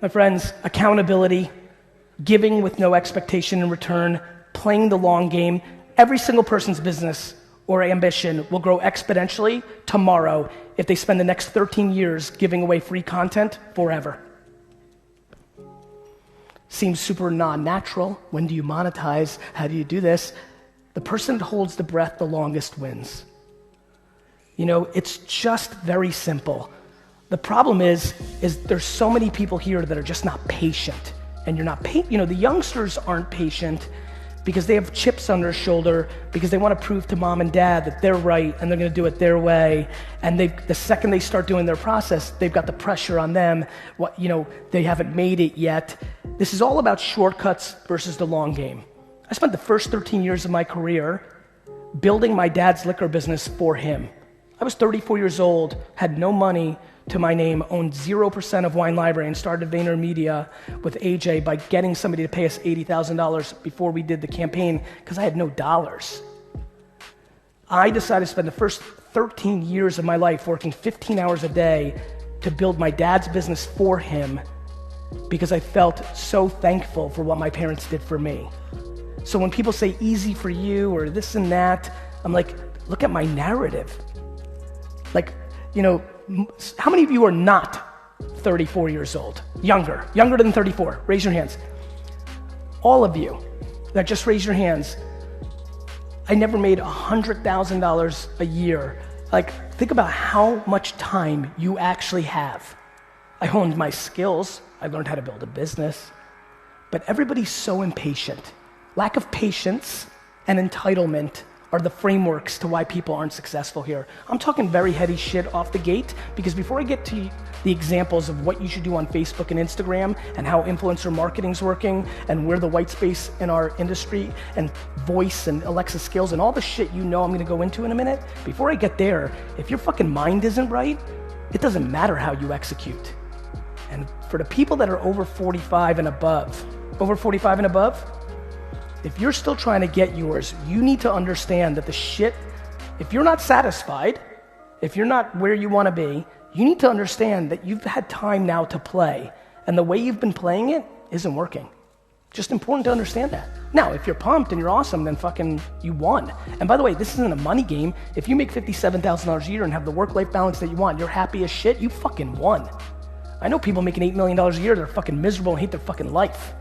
My friends, accountability, giving with no expectation in return, playing the long game, every single person's business or ambition will grow exponentially tomorrow if they spend the next 13 years giving away free content forever. Seems super non-natural. When do you monetize? How do you do this? The person that holds the breath the longest wins. You know, it's just very simple. The problem is there's so many people here that are just not patient. And you're not patient. You know, the youngsters aren't patient because they have chips on their shoulder, because they want to prove to mom and dad that they're right and they're going to do it their way. And the second they start doing their process, they've got the pressure on them. They haven't made it yet. This is all about shortcuts versus the long game. I spent the first 13 years of my career building my dad's liquor business for him. I was 34 years old, had no money to my name, owned 0% of Wine Library, and started VaynerMedia with AJ by getting somebody to pay us $80,000 before we did the campaign because I had no dollars. I decided to spend the first 13 years of my life working 15 hours a day to build my dad's business for him because I felt so thankful for what my parents did for me. So when people say easy for you or this and that, I'm like, look at my narrative. Like, you know, how many of you are not 34 years old? Younger than 34, raise your hands. All of you that just raise your hands, I never made $100,000 a year. Like, think about how much time you actually have. I honed my skills, I learned how to build a business, but everybody's so impatient. Lack of patience and entitlement are the frameworks to why people aren't successful here. I'm talking very heady shit off the gate because before I get to the examples of what you should do on Facebook and Instagram and how influencer marketing's working and where the white space in our industry and voice and Alexa skills and all the shit you know I'm gonna go into in a minute, before I get there, if your fucking mind isn't right, it doesn't matter how you execute. And for the people that are over 45 and above, if you're still trying to get yours, you need to understand that the shit, if you're not satisfied, if you're not where you want to be, you need to understand that you've had time now to play, and the way you've been playing it isn't working. Just important to understand that. Now, if you're pumped and you're awesome, then fucking you won. And by the way, this isn't a money game. If you make $57,000 a year and have the work-life balance that you want, you're happy as shit, you fucking won. I know people making $8 million a year that are fucking miserable and hate their fucking life.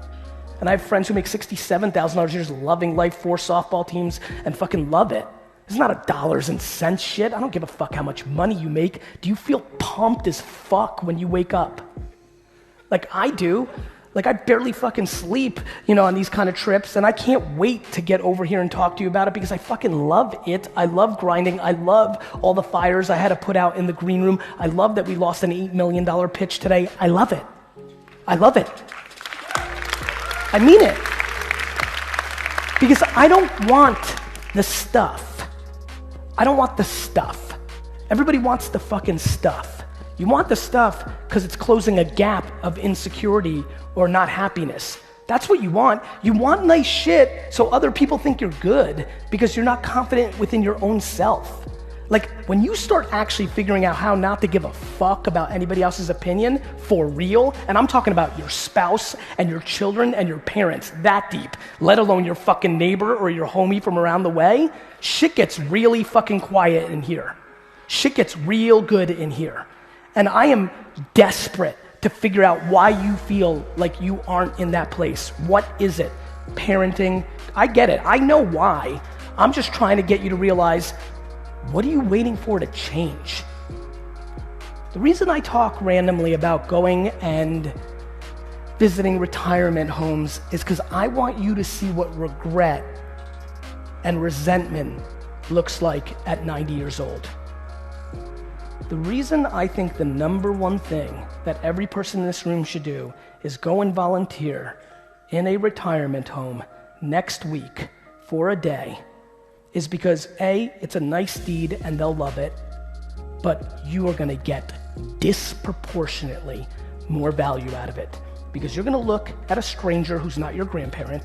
And I have friends who make $67,000 a year loving life, 4 softball teams, and fucking love it. It's not a dollars and cents shit. I don't give a fuck how much money you make. Do you feel pumped as fuck when you wake up? Like I do. Like I barely fucking sleep, on these kind of trips, and I can't wait to get over here and talk to you about it because I fucking love it. I love grinding. I love all the fires I had to put out in the green room. I love that we lost an $8 million pitch today. I love it. I love it. I mean it. Because I don't want the stuff. I don't want the stuff. Everybody wants the fucking stuff. You want the stuff because it's closing a gap of insecurity or not happiness. That's what you want. You want nice shit so other people think you're good because you're not confident within your own self. Like, when you start actually figuring out how not to give a fuck about anybody else's opinion for real, and I'm talking about your spouse and your children and your parents that deep, let alone your fucking neighbor or your homie from around the way, shit gets really fucking quiet in here. Shit gets real good in here. And I am desperate to figure out why you feel like you aren't in that place. What is it? Parenting? I get it. I know why. I'm just trying to get you to realize, what are you waiting for to change? The reason I talk randomly about going and visiting retirement homes is because I want you to see what regret and resentment looks like at 90 years old. The reason I think the number one thing that every person in this room should do is go and volunteer in a retirement home next week for a day is because A, it's a nice deed and they'll love it, but you are gonna get disproportionately more value out of it because you're gonna look at a stranger who's not your grandparent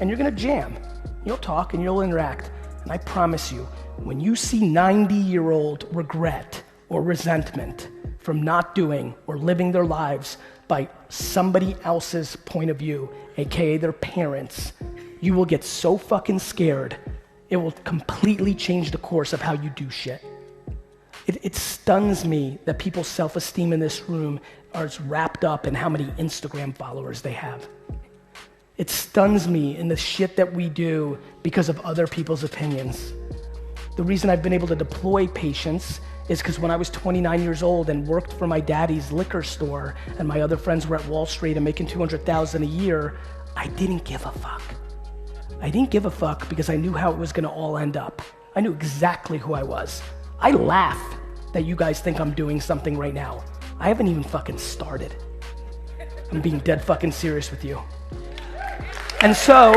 and you're gonna jam. You'll talk and you'll interact. And I promise you, when you see 90-year-old regret or resentment from not doing or living their lives by somebody else's point of view, aka their parents, you will get so fucking scared, it will completely change the course of how you do shit. It stuns me that people's self-esteem in this room are wrapped up in how many Instagram followers they have. It stuns me in the shit that we do because of other people's opinions. The reason I've been able to deploy patience is because when I was 29 years old and worked for my daddy's liquor store and my other friends were at Wall Street and making $200,000 a year, I didn't give a fuck. I didn't give a fuck because I knew how it was gonna all end up. I knew exactly who I was. I laugh that you guys think I'm doing something right now. I haven't even fucking started. I'm being dead fucking serious with you. And so,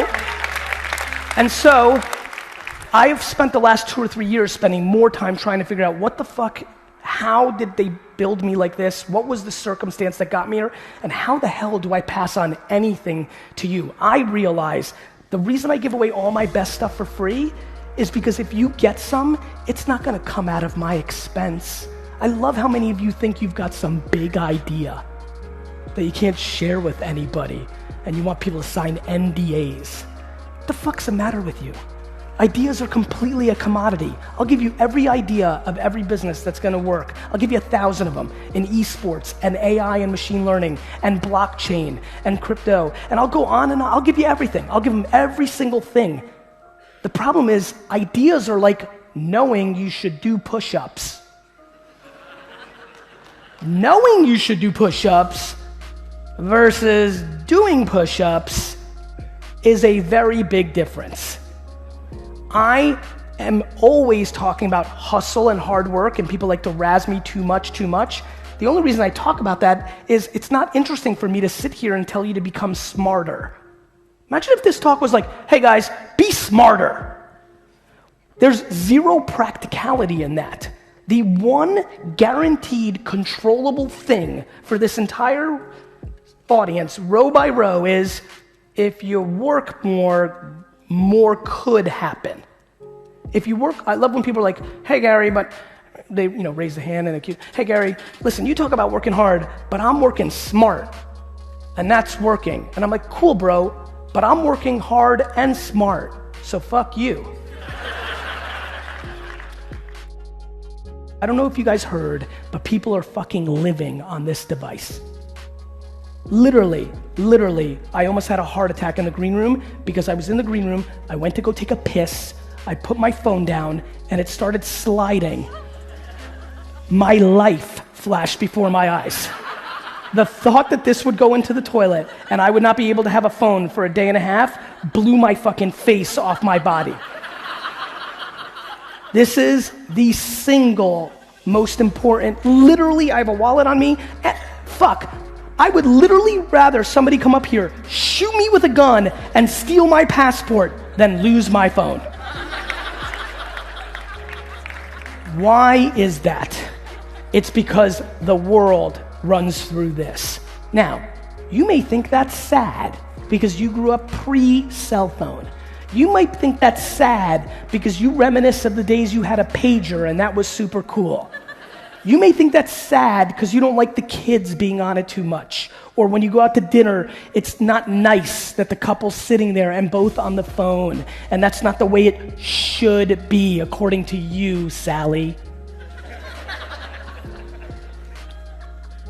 I have spent the last 2 or 3 years spending more time trying to figure out what the fuck, how did they build me like this? What was the circumstance that got me here? And how the hell do I pass on anything to you? I realize the reason I give away all my best stuff for free is because if you get some, it's not gonna come out of my expense. I love how many of you think you've got some big idea that you can't share with anybody and you want people to sign NDAs. What the fuck's the matter with you? Ideas are completely a commodity. I'll give you every idea of every business that's gonna work. I'll give you 1,000 of them in esports and AI and machine learning and blockchain and crypto. And I'll go on and I'll give you everything. I'll give them every single thing. The problem is ideas are like knowing you should do push-ups. Knowing you should do push-ups versus doing push-ups is a very big difference. I am always talking about hustle and hard work, and people like to razz me too much. The only reason I talk about that is it's not interesting for me to sit here and tell you to become smarter. Imagine if this talk was like, hey guys, be smarter. There's zero practicality in that. The one guaranteed controllable thing for this entire audience, row by row, is if you work more, more could happen. If you work, I love when people are like, hey Gary, but they raise the hand and accuse, hey Gary, listen, you talk about working hard, but I'm working smart, and that's working. And I'm like, cool bro, but I'm working hard and smart, so fuck you. I don't know if you guys heard, but people are fucking living on this device. Literally, I almost had a heart attack in the green room because I was in the green room, I went to go take a piss, I put my phone down, and it started sliding. My life flashed before my eyes. The thought that this would go into the toilet and I would not be able to have a phone for a day and a half blew my fucking face off my body. This is the single most important, literally, I have a wallet on me. Fuck, I would literally rather somebody come up here, shoot me with a gun, and steal my passport than lose my phone. Why is that? It's because the world runs through this. Now, you may think that's sad because you grew up pre-cell phone. You might think that's sad because you reminisce of the days you had a pager and that was super cool. You may think that's sad because you don't like the kids being on it too much. Or when you go out to dinner, it's not nice that the couple's sitting there and both on the phone. And that's not the way it should be, according to you, Sally.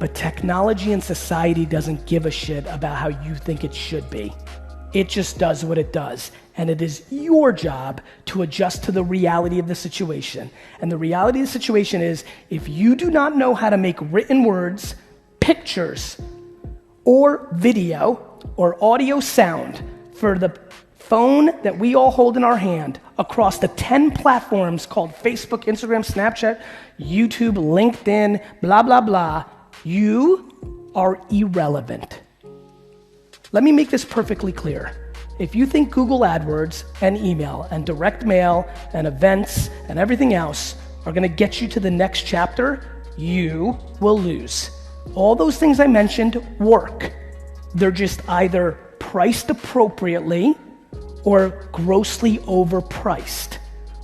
But technology and society doesn't give a shit about how you think it should be. It just does what it does. And it is your job to adjust to the reality of the situation. And the reality of the situation is, if you do not know how to make written words, pictures, or video, or audio sound for the phone that we all hold in our hand across the 10 platforms called Facebook, Instagram, Snapchat, YouTube, LinkedIn, blah, blah, blah, you are irrelevant. Let me make this perfectly clear. If you think Google AdWords and email and direct mail and events and everything else are gonna get you to the next chapter, you will lose. All those things I mentioned work. They're just either priced appropriately or grossly overpriced,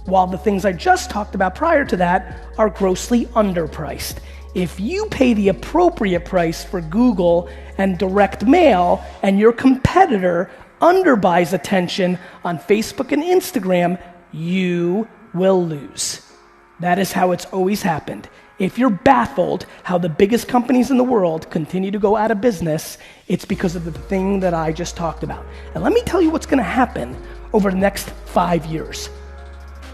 while the things I just talked about prior to that are grossly underpriced. If you pay the appropriate price for Google and direct mail, and your competitor underbuys attention on Facebook and Instagram, you will lose. That is how it's always happened. If you're baffled how the biggest companies in the world continue to go out of business, it's because of the thing that I just talked about. And let me tell you what's going to happen over the next 5 years.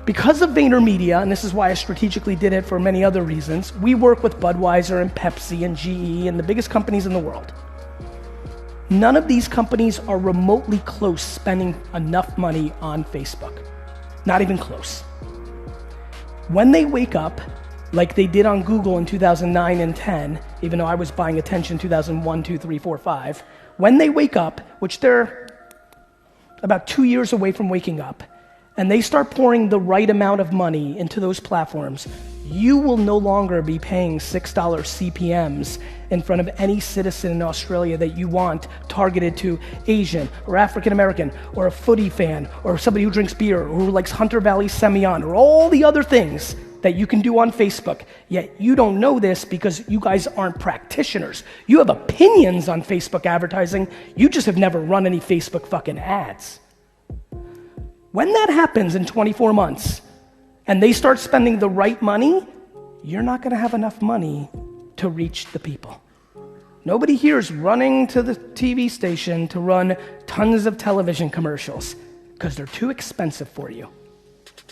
Because of VaynerMedia, and this is why I strategically did it for many other reasons, we work with Budweiser and Pepsi and GE and the biggest companies in the world. None of these companies are remotely close spending enough money on Facebook. Not even close. When they wake up, like they did on Google in 2009 and 10, even though I was buying attention in 2001, 2, 3, 4, 5, when they wake up, which they're about 2 years away from waking up, and they start pouring the right amount of money into those platforms, you will no longer be paying $6 CPMs in front of any citizen in Australia that you want targeted to Asian or African American or a footy fan or somebody who drinks beer or who likes Hunter Valley Semillon or all the other things that you can do on Facebook. Yet you don't know this because you guys aren't practitioners. You have opinions on Facebook advertising. You just have never run any Facebook fucking ads. When that happens in 24 months and they start spending the right money, you're not going to have enough money to reach the people. Nobody here is running to the TV station to run tons of television commercials because they're too expensive for you.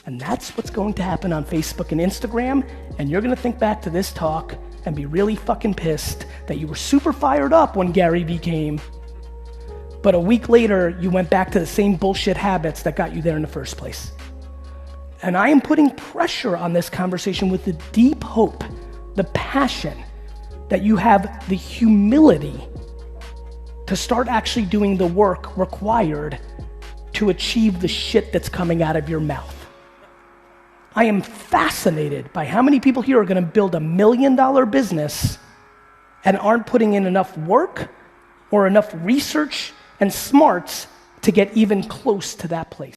And that's what's going to happen on Facebook and Instagram, and you're going to think back to this talk and be really fucking pissed that you were super fired up when Gary Vee came, but a week later, you went back to the same bullshit habits that got you there in the first place. And I am putting pressure on this conversation with the deep hope, the passion, that you have the humility to start actually doing the work required to achieve the shit that's coming out of your mouth. I am fascinated by how many people here are going to build $1 million business and aren't putting in enough work or enough research and smarts to get even close to that place.